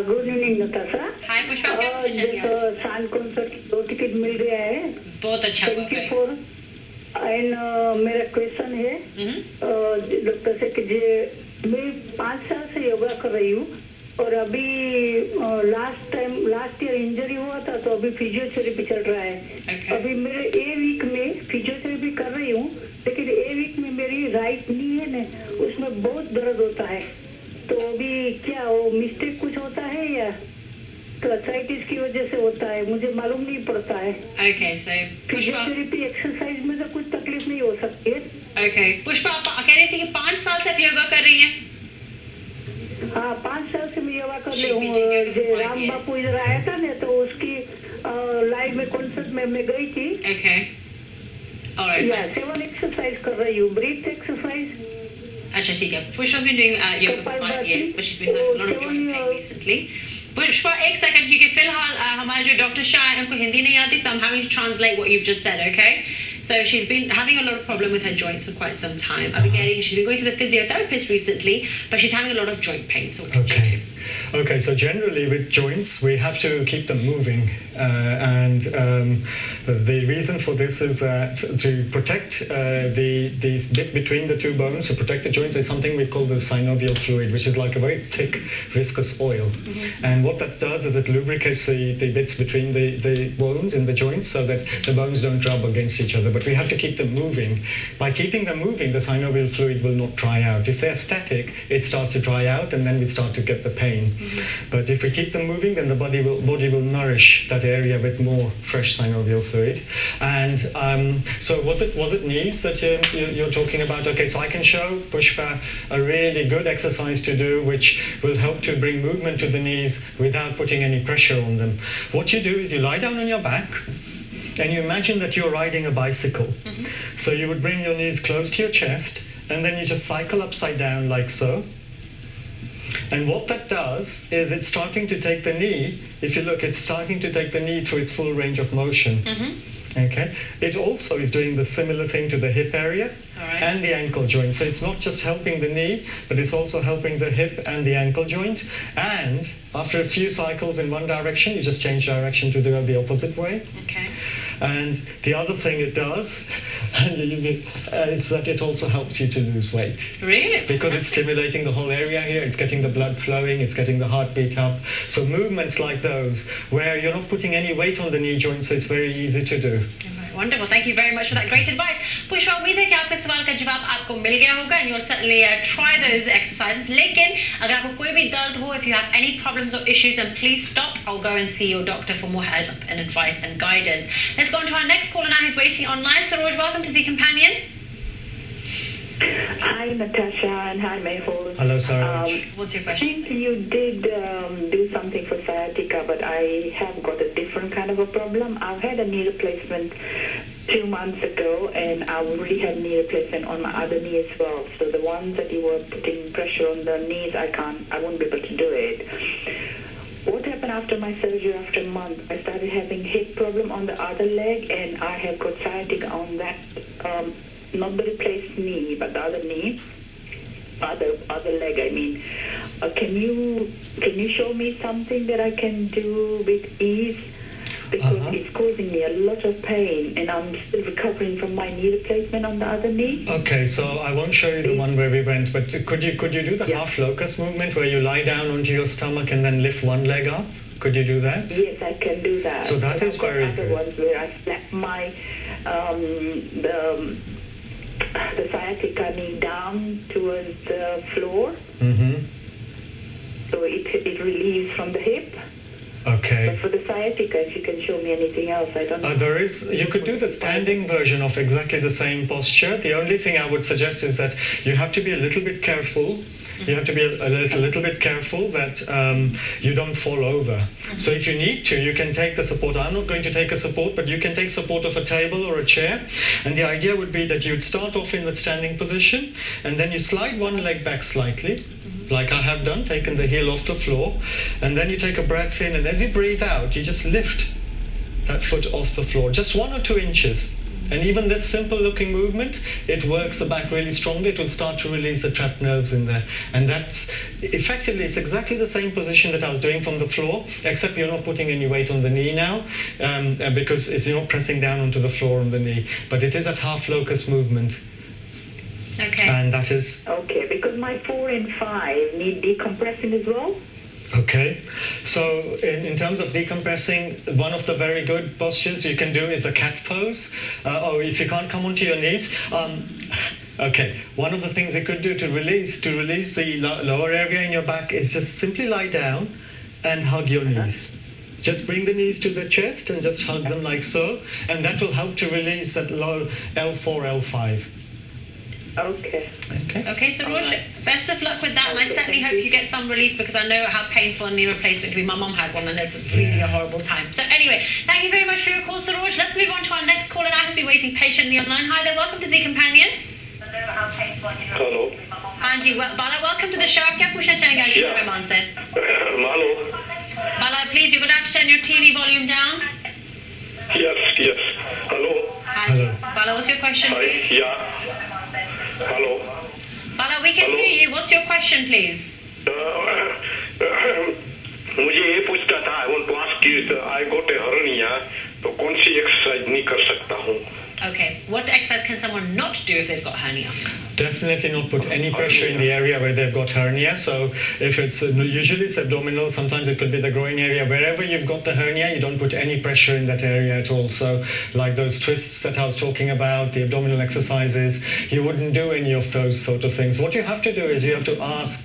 Good evening Natasha. Hi Pushpa, क्या पूछना चाहिए? सान कॉन्सर्ट 2 टिकट मिल गया है. बहुत अच्छा. Thank you for. एंड मेरा क्वेश्चन है डॉक्टर से कि मैं 5 साल से योगा कर रही हूँ और अभी लास्ट ईयर इंजरी हुआ था तो अभी फिजियोथेरेपी चल रहा है. अभी मेरे ए वीक में फिजियोथेरेपी कर रही हूँ लेकिन ए वीक में मेरी राइट नी है ना उसमें बहुत दर्द होता है. तो अभी क्या वो मिस्टेक कुछ होता है या तो आर्थराइटिस की वजह से होता है, मुझे मालूम नहीं पड़ता है. Okay, so फिजियोथेरेपी एक्सरसाइज में तो कुछ तकलीफ नहीं हो सकती है. Okay, पुष्पा आप कह रही थी कि 5 साल से आप योगा कर रही हैं? हाँ, 5 साल से मैं योगा कर रही हूँ. जो राम बापू इधर आया था ना तो उसकी लाइव में कॉन्सर्ट में मैं गई थी. Okay. All right. 7 एक्सरसाइज कर रही हूँ. Breathe exercise. अच्छा ठीक है. Pushpa's been doing yoga for 5 years, but she's been having a lot of joint pain recently. Pushpa एक सेकंड क्योंकि फिलहाल हमारे जो डॉक्टर शाह हैं उनको हिंदी नहीं आती, so I'm having to translate what you've just said, okay? So she's been having a lot of problem with her joints for quite some time. She's been going to the physiotherapist recently, but she's having a lot of joint pain. So what can she do? Okay, so generally with joints, we have to keep them moving. And the reason for this is that to protect the bit between the two bones, to protect the joints, is something we call the synovial fluid, which is like a very thick, viscous oil. And what that does is it lubricates the bits between the bones in the joints so that the bones don't rub against each other. But we have to keep them moving. By keeping them moving, the synovial fluid will not dry out. If they're static, it starts to dry out, and then we start to get the pain. But if we keep them moving, then the body will nourish that area with more fresh synovial fluid. And so was it knees that you're talking about? Okay, so I can show Pushpa a really good exercise to do, which will help to bring movement to the knees without putting any pressure on them. What you do is you lie down on your back, and you imagine that you're riding a bicycle. So you would bring your knees close to your chest, and then you just cycle upside down like so. And what that does is it's starting to take the knee, if you look, it's starting to take the knee through its full range of motion. Okay. It also is doing the similar thing to the hip area and the ankle joint. So it's not just helping the knee, but it's also helping the hip and the ankle joint. And after a few cycles in one direction, you just change direction to do the opposite way. Okay. And the other thing it does is that it also helps you to lose weight. Really? Because it's stimulating the whole area here, it's getting the blood flowing, it's getting the heartbeat up. So movements like those, where you're not putting any weight on the knee joint, so it's very easy to do. Wonderful. Thank you very much for that great advice. Pushpa, उम्मीद है कि आपके सवाल का जवाब आपको मिल गया होगा, and you'll certainly try those exercises. लेकिन अगर आपको कोई भी दर्द हो, if you have any problems or issues, then please stop or go and see your doctor for more help and advice and guidance. Let's go on to our next caller now who's waiting online. Saroj, welcome to the Companion. Hi, Natasha, and hi, Mehul. Hello, Saroj. What's your I question? think you did do something for sciatica, but I have got a different kind of a problem. I've had a knee replacement 2 months ago, and I already had knee replacement on my other knee as well. So the ones that you were putting pressure on the knees, I won't be able to do it. What happened after my surgery after a month? I started having hip problem on the other leg, and I have got sciatica on that, not the replaced knee, but the other knee, other leg, I mean. Can you show me something that I can do with ease? Because it's causing me a lot of pain, and I'm still recovering from my knee replacement on the other knee. Okay, so I won't show you the one where we went, but could you do the half locust movement where you lie down onto your stomach and then lift one leg up? Could you do that? Yes, I can do that. So that is very good. Other ones where I slap my the sciatica knee down towards the floor. So it relieves from the hip. Okay. But for the sciatica, if you can show me anything else, I don't know. You could do the standing version of exactly the same posture. The only thing I would suggest is that you have to be a little bit careful. You have to be a little bit careful that you don't fall over. So if you need to, you can take the support. I'm not going to take a support, but you can take support of a table or a chair. And the idea would be that you'd start off in the standing position, and then you slide one leg back slightly, like I have done, taken the heel off the floor, and then you take a breath in, and as you breathe out, you just lift that foot off the floor, just 1 or 2 inches. And even this simple looking movement, it works the back really strongly. It will start to release the trapped nerves in there. And that's, effectively, it's exactly the same position that I was doing from the floor, except you're not putting any weight on the knee now, because you're not pressing down onto the floor on the knee. But it is that half locust movement. Okay. And that is... Okay, because my 4 and 5 need decompressing as well. Okay, so in terms of decompressing, one of the very good postures you can do is a cat pose, or if you can't come onto your knees, okay, one of the things you could do to release the lower area in your back is just simply lie down and hug your knees. Just bring the knees to the chest and just hug them like so, and that will help to release that low L4, L5. Okay, so Raj, best of luck with that, and I certainly hope you get some relief, because I know how painful a knee replacement can be. My mum had one, and it's really a horrible time. So anyway, thank you very much for your call, Saroj. Let's move on to our next caller now, who's been waiting patiently online. Hi there, welcome to the Companion. Hello. Anji, Bala, welcome to the show. क्या पूछना चाहेंगे आज के मेहमान से? Hello. Bala, please, you're going to have to turn your TV volume down. Yes. Hello. Hello. Bala, what's your question, please? Yeah. Hello. Bala, we can hear you. What's your question, please? मुझे ये पूछना था, I want to ask you, I got a hernia, तो कौन सी exercise नहीं कर सकता हूँ? Okay, what exercise can someone not do if they've got hernia? Definitely not put any pressure in the area where they've got hernia. So if it's, usually it's abdominal, sometimes it could be the groin area. Wherever you've got the hernia, you don't put any pressure in that area at all. So like those twists that I was talking about, the abdominal exercises, you wouldn't do any of those sort of things. What you have to do is you have to ask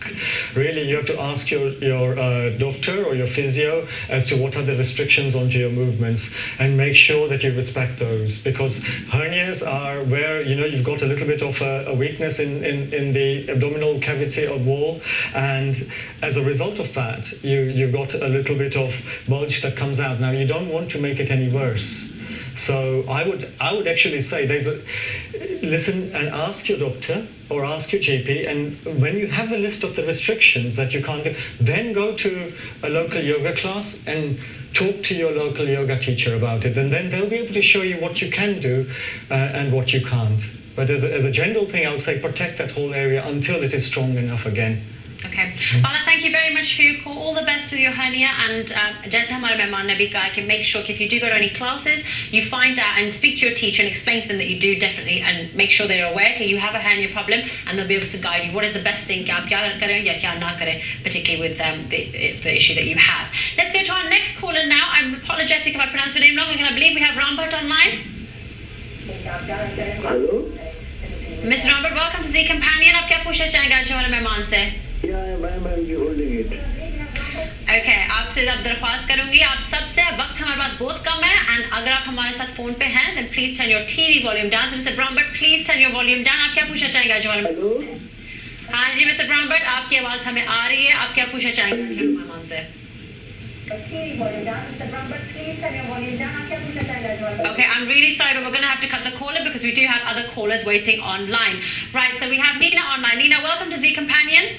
your doctor or your physio as to what are the restrictions onto your movements, and make sure that you respect those, because hernias are where, you've got a little bit of a weakness in the abdominal cavity or wall, and as a result of that, you've got a little bit of bulge that comes out. Now, you don't want to make it any worse. So I would actually say listen and ask your doctor or ask your GP, and when you have a list of the restrictions that you can't do, then go to a local yoga class and talk to your local yoga teacher about it, and then they'll be able to show you what you can do and what you can't. But as a general thing, I would say protect that whole area until it is strong enough again. Okay. Bala, thank you very much for your call. All the best with your hernia, and जैसे हमारे मेहमान ने भी कहा कि make sure if you do go to any classes, you find out and speak to your teacher and explain to them that you do definitely, and make sure they're aware that you have a hernia problem, and they'll be able to guide you. What is the best thing कि आप क्या करें या क्या ना करें, particularly with the issue that you have. Let's go to our next caller now. I'm apologetic if I pronounce your name wrong. I believe we have Rambert online. Hello. Miss Rambert, welcome to the Companion. आप क्या पूछना चाहेंगे आज हमारे मेहमान से? Yeah, ma'am, I'm holding it. Okay, आपसे अब दरख्वास्त करूंगी आप सबसे, वक्त हमारे पास बहुत कम है, and अगर आप हमारे साथ फोन पे हैं, then please turn your TV volume down. So Mr. Brambert, please turn your volume down. आप क्या पूछना चाहेंगे आज हमारे? Hello. हाँ जी Mr. Brambert, आपकी आवाज हमें आ रही है. आप क्या पूछना चाहेंगे आज हमारे मेहमान से? Okay, I'm really sorry, but we're going to have to cut the caller because we do have other callers waiting online. Right, so we have Nina online. Nina, welcome to Z Companion.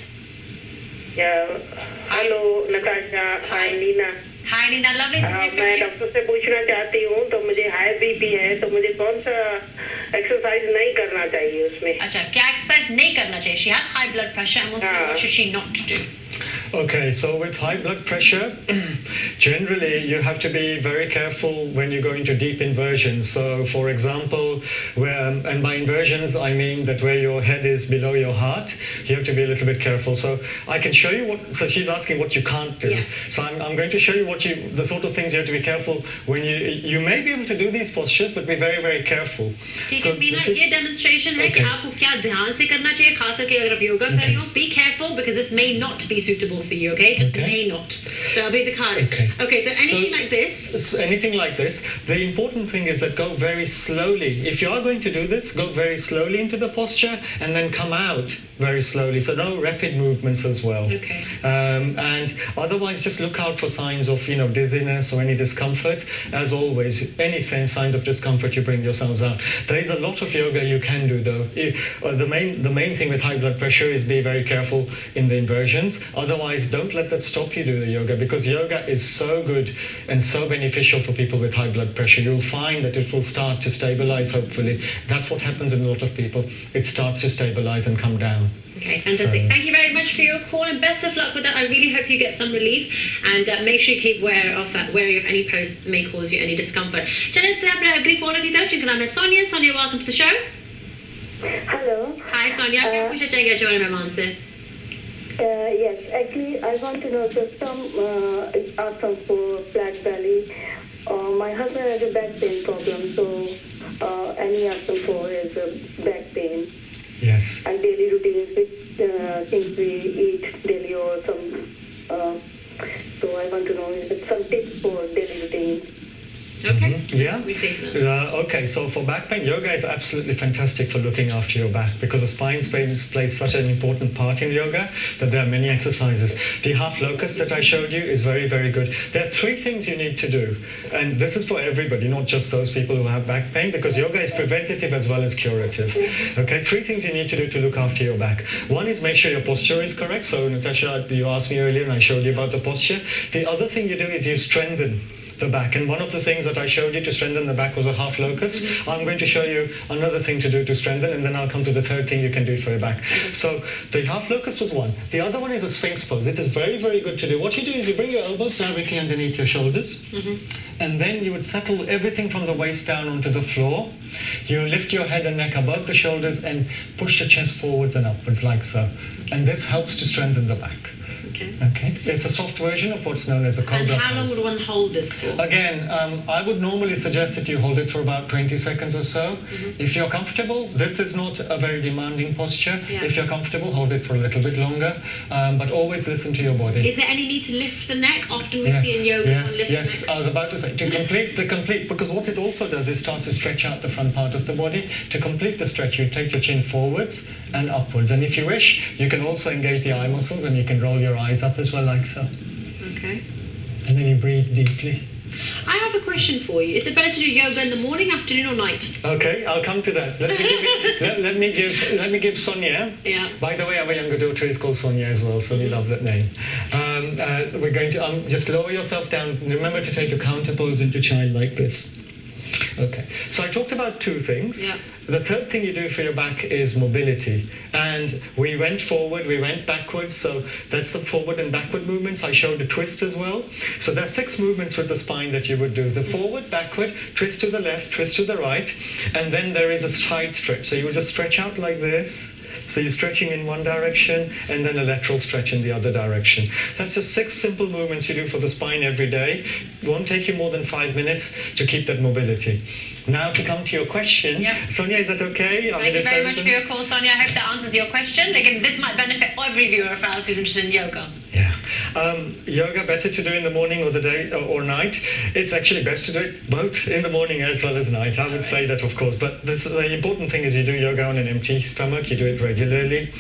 Yeah. Hello, Natasha. Hi, Nina. Hi, Nina. Lovely to hear from मैं you. Doctor से पूछना चाहती हूँ, तो मुझे high BP है, तो मुझे कौन सा एक्सरसाइज नहीं करना चाहिए उसमें? अच्छा, क्या एक्सरसाइज नहीं करना चाहिए? She has high blood pressure, and wants to know what should she not do? Okay, so with high blood pressure, generally you have to be very careful when you go into deep inversions. So, for example, and by inversions I mean that where your head is below your heart, you have to be a little bit careful. So I can show you so she's asking what you can't do. Yeah. So I'm going to show you the sort of things you have to be careful when you may be able to do these postures, but be very, very careful. ठीक है मीना, ये demonstration है कि आपको क्या ध्यान से करना चाहिए, खास करके अगर आप योगा कर रही हो. Be careful because this may not be suitable for you, okay? It may not. So I'll be the card. Okay, so anything like this? Anything like this. The important thing is that go very slowly. If you are going to do this, go very slowly into the posture and then come out very slowly. So no rapid movements as well. Okay. And otherwise just look out for signs of, dizziness or any discomfort. As always, any signs of discomfort, you bring yourselves out. There is a lot of yoga you can do though. The main thing with high blood pressure is be very careful in the inversions. Otherwise, don't let that stop you do the yoga, because yoga is so good and so beneficial for people with high blood pressure. You'll find that it will start to stabilize, hopefully. That's what happens in a lot of people. It starts to stabilize and come down. Okay, fantastic. Thank you very much for your call, and best of luck with that. I really hope you get some relief, and make sure you keep wary of any pose that may cause you any discomfort. चलिए से अपने अगली collar की तरफ, जिनका नाम है Sonia. Sonia, welcome to the show. Hello. Hi Sonia, क्या पूछना चाहिए आज हमारे मेहमान से? Yes, actually I want to know some asanas for flat belly. My husband has a back pain problem, so any asana for his back pain. Yes. And daily routines with things we eat daily or some. So I want to know some tips for daily routine. Okay. Yeah. We fix that. Okay, so for back pain, yoga is absolutely fantastic for looking after your back, because the spine plays such an important part in yoga that there are many exercises. The half locust that I showed you is very, very good. There are 3 things you need to do, and this is for everybody, not just those people who have back pain, because yoga is preventative as well as curative. Okay, 3 things you need to do to look after your back. One is make sure your posture is correct. So Natasha, you asked me earlier and I showed you about the posture. The other thing you do is you strengthen the back. And one of the things that I showed you to strengthen the back was a half locust. I'm going to show you another thing to do to strengthen, and then I'll come to the third thing you can do for your back. So the half locust was one. The other one is a sphinx pose. It is very, very good to do. What you do is you bring your elbows directly underneath your shoulders, and then you would settle everything from the waist down onto the floor. You lift your head and neck above the shoulders and push the chest forwards and upwards like so. And this helps to strengthen the back. Okay. It's a soft version of what's known as a cobra pose. And how long would one hold this for? Again, I would normally suggest that you hold it for about 20 seconds or so. If you're comfortable, this is not a very demanding posture. If you're comfortable, hold it for a little bit longer. But always listen to your body. Is there any need to lift the neck? Often we see in yoga lift the neck. I was about to say, to complete because what it also does is starts to stretch out the front part of the body. To complete the stretch, you take your chin forwards and upwards. And if you wish, you can also engage the eye muscles and you can roll your eyes up as well, like so. Okay. And then you breathe deeply. I have a question for you. Is it better to do yoga in the morning, afternoon, or night? Okay, I'll come to that. Let me give Sonia. Yeah. By the way, our younger daughter is called Sonia as well, so we love that name. We're going to just lower yourself down. Remember to take your counter pose into child like this. Okay, so I talked about two things. Yeah. The third thing you do for your back is mobility. And we went forward, we went backwards, so that's the forward and backward movements. I showed the twist as well. So there's 6 movements with the spine that you would do. The forward, backward, twist to the left, twist to the right, and then there is a side stretch. So you will just stretch out like this. So you're stretching in one direction and then a lateral stretch in the other direction. That's just 6 simple movements you do for the spine every day. It won't take you more than 5 minutes to keep that mobility. Now to come to your question. Sonia, is that okay? Thank you very much for your call, Sonia. I hope that answers your question. Again, this might benefit every viewer of ours who's interested in yoga. Yeah. Yoga better to do in the morning or the day or night? It's actually best to do it both in the morning as well as night. I would say that, of course. But the important thing is you do yoga on an empty stomach. You do it regularly.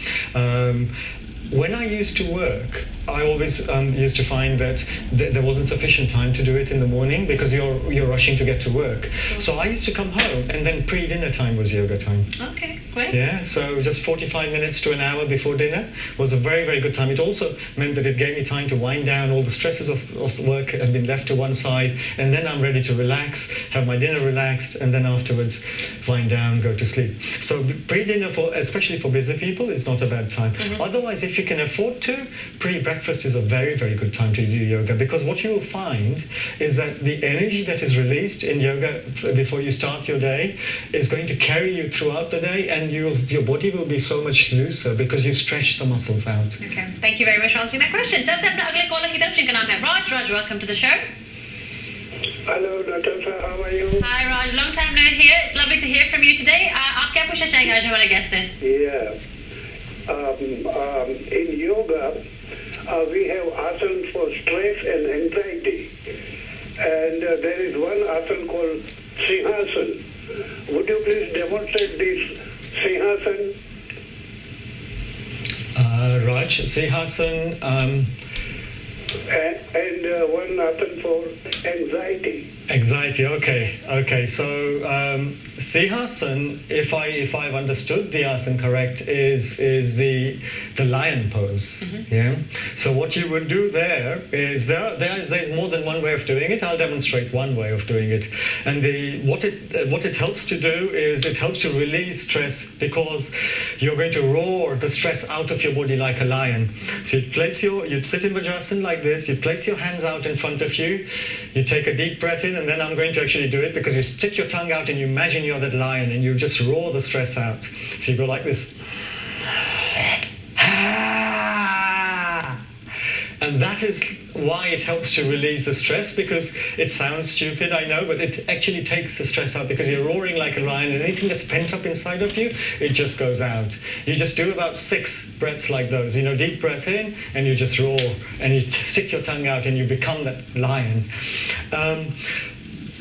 When I used to work, I always used to find that there wasn't sufficient time to do it in the morning because you're rushing to get to work. So I used to come home and then pre-dinner time was yoga time. Okay, great. Yeah, so just 45 minutes to an hour before dinner was a very, very good time. It also meant that it gave me time to wind down. All the stresses of work had been left to one side, and then I'm ready to relax, have my dinner relaxed, and then afterwards wind down, go to sleep. So pre-dinner, especially for busy people, is not a bad time. Otherwise, if you can afford to, pre-breakfast is a very, very good time to do yoga, because what you will find is that the energy that is released in yoga before you start your day is going to carry you throughout the day, and your body will be so much looser because you've stretched the muscles out. Okay, thank you very much for answering that question. चलते हैं अपने अगले collar की तरफ, जिनका नाम है Raj. Raj, welcome to the show. Hello, Dr. Shah, how are you? Hi Raj, long time no hear. It's lovely to hear from you today. आप क्या पूछना चाहेंगे आज हमारे गेस्ट से? Yeah. In yoga, we have asana for stress and anxiety. And there is one asana called Sinhasana. Would you please demonstrate this Sinhasana? Raj, Sinhasana. And one asana for anxiety. Anxiety, okay. So Sinhasana, if I've understood the asana correct, is the lion pose. Yeah. So what you would do there is there's more than one way of doing it. I'll demonstrate one way of doing it. And what it helps to do is it helps to release stress, because you're going to roar the stress out of your body like a lion. So you'd sit in Vajrasana like this. You place your hands out in front of you. You take a deep breath in, and then I'm going to actually do it, because you stick your tongue out and you imagine you're that lion and you just roar the stress out. So you go like this. And that is why it helps to release the stress, because it sounds stupid, I know, but it actually takes the stress out, because you're roaring like a lion, and anything that's pent up inside of you, it just goes out. You just do about 6 breaths like those. Deep breath in, and you just roar, and you stick your tongue out, and you become that lion.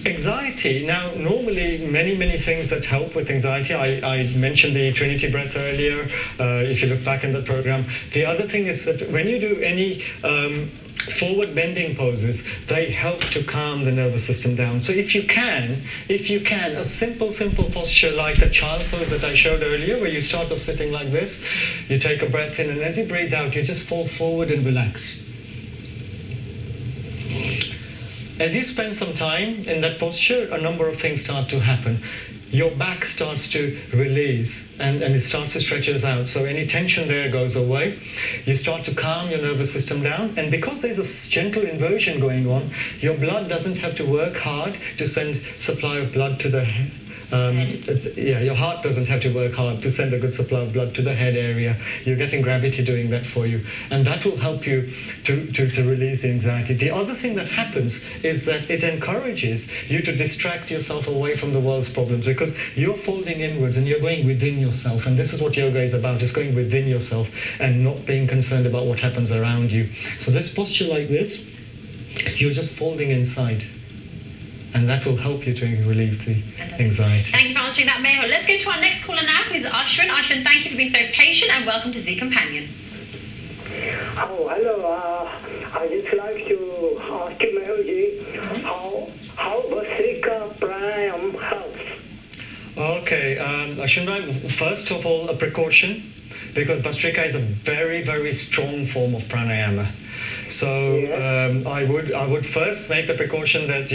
Anxiety. Now, normally, many things that help with anxiety. I mentioned the Trinity breath earlier, if you look back in the program. The other thing is that when you do any forward bending poses, they help to calm the nervous system down. So if you can, a simple posture like the child pose that I showed earlier, where you start off sitting like this, you take a breath in, and as you breathe out, you just fall forward and relax. as you spend some time in that posture, a number of things start to happen. Your back starts to release and it starts to stretch us out. So any tension there goes away. You start to calm your nervous system down. And because there's a gentle inversion going on, your blood doesn't have to work hard to send supply of blood to the head. Your heart doesn't have to work hard to send a good supply of blood to the head area. You're getting gravity doing that for you, and that will help you to release the anxiety. The other thing that happens is that it encourages you to distract yourself away from the world's problems, because you're folding inwards and you're going within yourself, and this is what yoga is about. It's going within yourself and not being concerned about what happens around you. So this posture like this, you're just folding inside. And that will help you to relieve the anxiety. Thank you for answering that, Mehul. Let's go to our next caller now, who's Ashwin. Ashwin, thank you for being so patient and welcome to The Companion. Oh, hello. I just like to ask you, Mehulji, how Bhastrika Pranayam helps. Okay, Ashwin, first of all, a precaution, because Bhastrika is a very, very strong form of pranayama. So I would first make the precaution that,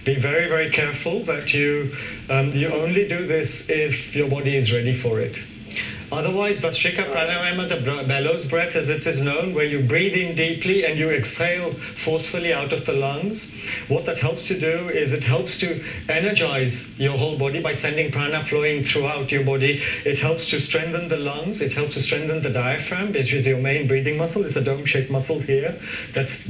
be very, very careful that you only do this if your body is ready for it. Otherwise, Bhastrika Pranayama, the bellows breath as it is known, where you breathe in deeply and you exhale forcefully out of the lungs, what that helps to do is it helps to energize your whole body by sending prana flowing throughout your body. It helps to strengthen the lungs. It helps to strengthen the diaphragm, which is your main breathing muscle. It's a dome-shaped muscle here. That's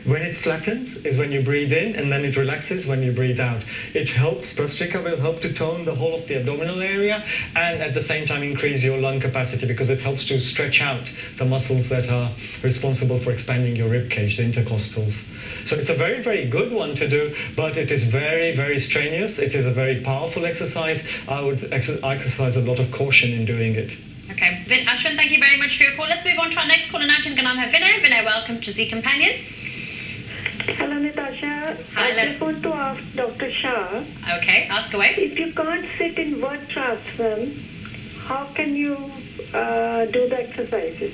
when it flattens is when you breathe in, and then it relaxes when you breathe out. It helps, Bhastrika will help to tone the whole of the abdominal area and at the same time increase your lung capacity, because it helps to stretch out the muscles that are responsible for expanding your rib cage, the intercostals. So it's a very, very good one to do, but it is very, very strenuous. It is a very powerful exercise. I would exercise a lot of caution in doing it. Okay, Ashwin, thank you very much for your call. Let's move on to our next caller now. Jinka naam hai Vinay. Vinay, welcome to The Companion. Hello, Natasha. Hi, I just want to ask Dr. Shah. Okay, ask away. If you can't sit in Vajrasana, how can you do the exercises?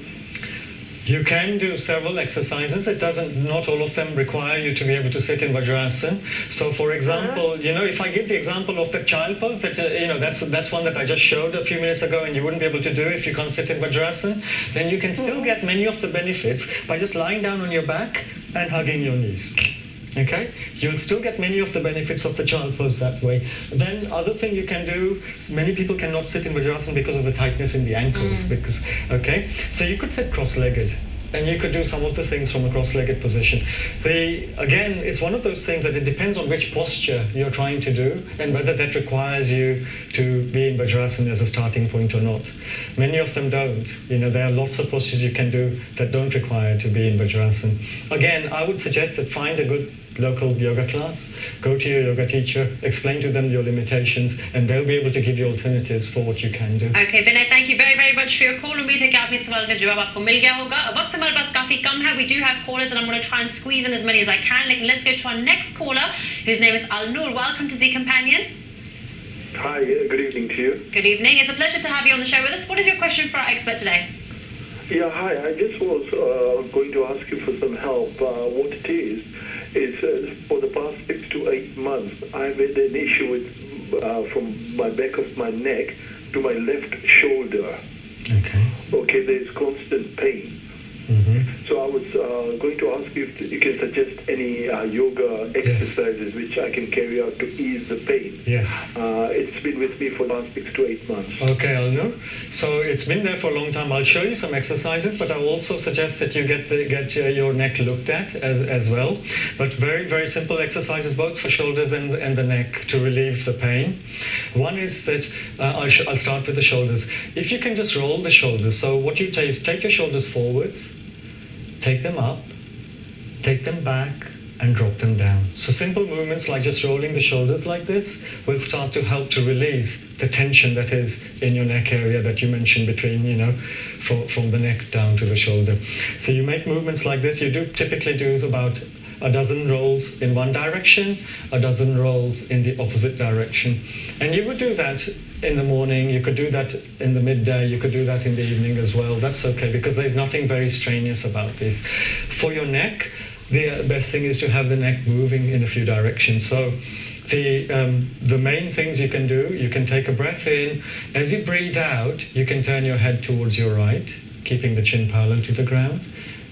You can do several exercises. Not all of them require you to be able to sit in Vajrasana. So, for example, if I give the example of the child pose, that's one that I just showed a few minutes ago, and you wouldn't be able to do if you can't sit in Vajrasana, then you can still get many of the benefits by just lying down on your back and hugging your knees. Okay? You'll still get many of the benefits of the child pose that way. Then other thing you can do, many people cannot sit in Vajrasana because of the tightness in the ankles. So you could sit cross-legged. And you could do some of the things from a cross-legged position. Again, it's one of those things that it depends on which posture you're trying to do and whether that requires you to be in Vajrasana as a starting point or not. Many of them don't. There are lots of postures you can do that don't require to be in Vajrasana. Again, I would suggest that find a good local yoga class, go to your yoga teacher, explain to them your limitations, and they'll be able to give you alternatives for what you can do. Okay, Vinay, thank you very, very much for your call. उम्मीद है कि आपने सवाल का जवाब आपको मिल गया होगा. वक्त हमारे पास काफी कम है. We do have callers, and I'm going to try and squeeze in as many as I can. Let's go to our next caller, whose name is Al-Noor. Welcome to The Companion. Hi, good evening to you. Good evening. It's a pleasure to have you on the show with us. What is your question for our expert today? Yeah, hi. I just was going to ask you for some help. What it is for the past 6 to 8 months, I've had an issue with from my back of my neck to my left shoulder. Okay, there's constant pain. So I was going to ask you if you can suggest any yoga exercises which I can carry out to ease the pain. Yes. It's been with me for the last 6 to 8 months. Okay, Alnur. So it's been there for a long time. I'll show you some exercises, but I'll also suggest that you get your neck looked at as well. But very, very simple exercises both for shoulders and the neck to relieve the pain. One is that I'll start with the shoulders. If you can just roll the shoulders. So what you do is take your shoulders forwards, take them up, take them back, and drop them down. So simple movements like just rolling the shoulders like this will start to help to release the tension that is in your neck area that you mentioned between, from the neck down to the shoulder. So you make movements like this. You typically do about a dozen rolls in one direction, a dozen rolls in the opposite direction. And you would do that in the morning, you could do that in the midday, you could do that in the evening as well. That's okay, because there's nothing very strenuous about this. For your neck, the best thing is to have the neck moving in a few directions. So the main things you can do, you can take a breath in. As you breathe out, you can turn your head towards your right, keeping the chin parallel to the ground.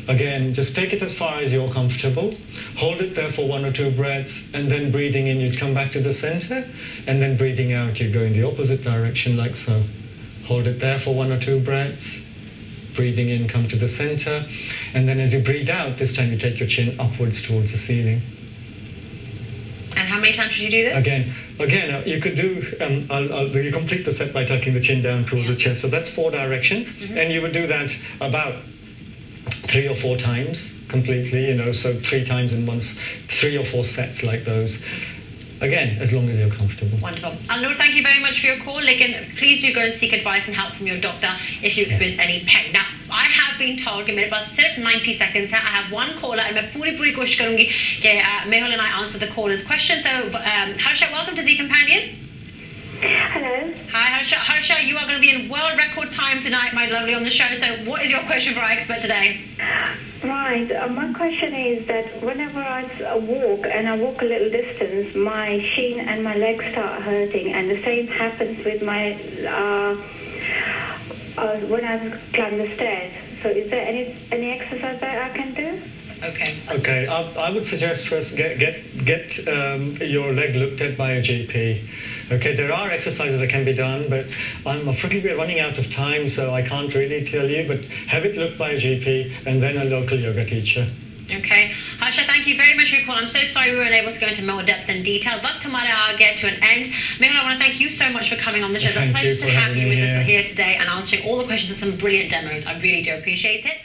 Again, just take it as far as you're comfortable. Hold it there for 1 or 2 breaths, and then breathing in, you'd come back to the center, and then breathing out, you'd go in the opposite direction, like so. Hold it there for 1 or 2 breaths. Breathing in, come to the center, and then as you breathe out, this time you take your chin upwards towards the ceiling. And how many times should you do this? Again, you could do, you complete the set by tucking the chin down towards the chest. So that's 4 directions, and you would do that about 3 or 4 times completely, so 3 times in once, 3 or 4 sets like those. Again, as long as you're comfortable. Wonderful. Anur, thank you very much for your call. Please do go and seek advice and help from your doctor if you experience any pain. Now, I have been told कि मेरे पास सिर्फ 90 seconds है. I have one caller and मैं पूरी कोशिश करूँगी कि Mehul and I answer the caller's question. So, Harsha, welcome to The Companion. Hello. Hi, Harsha, you are going to be in world record time tonight, my lovely, on the show. So what is your question for our expert today? Right. My question is that whenever I walk and I walk a little distance, my shin and my legs start hurting, and the same happens with my when I climb the stairs. So is there any exercise that I can do? Okay. I would suggest first get your leg looked at by a GP. Okay, there are exercises that can be done, but I'm afraid we're running out of time, so I can't really tell you. But have it looked by a GP and then a local yoga teacher. Okay. Harsha, thank you very much for your call. I'm so sorry we weren't able to go into more depth and detail, but I'll get to an end. Mehul, I want to thank you so much for coming on the show. It's a pleasure to have you with us here today and answering all the questions and some brilliant demos. I really do appreciate it.